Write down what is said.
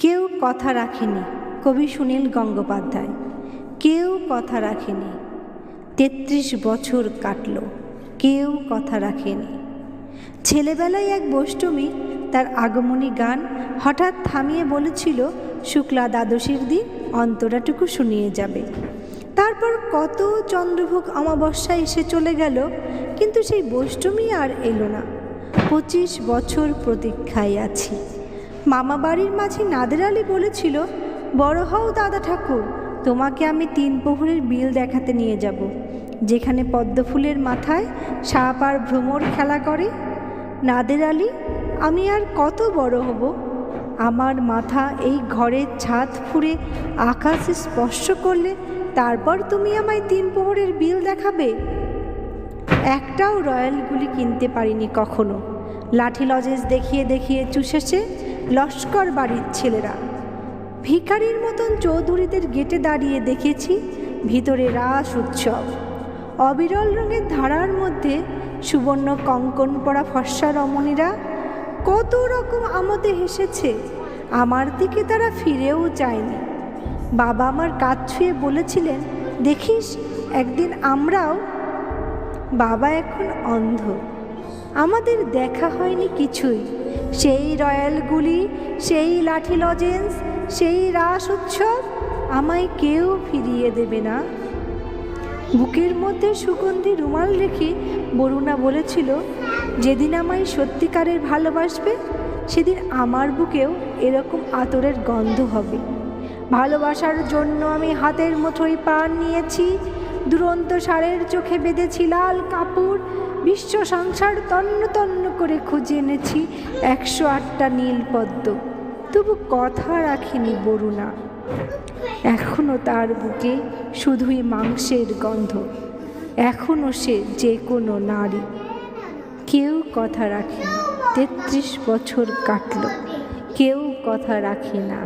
কেউ কথা রাখেনি, কবি সুনীল গঙ্গোপাধ্যায়। কেউ কথা রাখেনি, ৩৩ বছর কাটল, কেউ কথা রাখেনি। ছেলেবেলায় এক বৈষ্ণবী তার আগমনী গান হঠাৎ থামিয়ে বলেছিল, শুক্লা দ্বাদশীর দিন অন্তরাটুকু শুনিয়ে যাবে। তারপর কত চন্দ্রভোগ অমাবস্যা এসে চলে গেল, কিন্তু সেই বৈষ্ণবী আর এলো না। 25 বছর প্রতীক্ষায় আছি। মামা বাড়ির মাঝি নাদের আলী বলেছিল, বড় হও দাদা ঠাকুর, তোমাকে আমি 3 প্রহরের বিল দেখাতে নিয়ে যাব, যেখানে পদ্মফুলের মাথায় সাপ আর ভ্রমর খেলা করে। নাদের আলী, আমি আর কত বড় হব? আমার মাথা এই ঘরের ছাদ ফুঁড়ে আকাশ স্পর্শ করলে তারপর তুমি আমায় 3 প্রহরের বিল দেখাবে? একটাও রয়্যাল গুলি কিনতে পারিনি কখনো। লাঠি লজেন্স দেখিয়ে দেখিয়ে চুষেছে লস্কর বাড়ির ছেলেরা। ভিখারির মতন চৌধুরীদের গেটে দাঁড়িয়ে দেখেছি ভিতরে রাস উৎসব। অবিরল রঙের ধারার মধ্যে সুবর্ণ কঙ্কন পরা ফর্সা রমণীরা কত রকম আমোদে হেসেছে। আমার দিকে তারা ফিরেও চায়নি। বাবা আমার কাঁধ ছুঁয়ে বলেছিলেন, দেখিস একদিন আমরাও। বাবা এখন অন্ধ, আমাদের দেখা হয়নি কিছুই। সেই রয়্যালগুলি, সেই লাঠি লজেন্স, সেই রাস উৎসব আমায় কেউ ফিরিয়ে দেবে না। বুকের মধ্যে সুগন্ধি রুমাল রেখে বরুণা বলেছিল, যেদিন আমায় সত্যিকারের ভালোবাসবে সেদিন আমার বুকেও এরকম আতরের গন্ধ হবে। ভালোবাসার জন্য আমি হাতের মুঠোয় প্রাণ নিয়েছি, দুরন্ত ষাঁড়ের চোখে বেঁধেছি লাল কাপড়, বিশ্ব সংসার তন্ন তন্ন করে খুঁজে এনেছি 108টা নীল পদ্ম, তবু কথা রাখিনি বরুণা। এখনও তার বুকে শুধুই মাংসের গন্ধ, এখনও সে যে কোনো নারী। কেউ কথা রাখে না, 33 বছর কাটল, কেউ কথা রাখে না।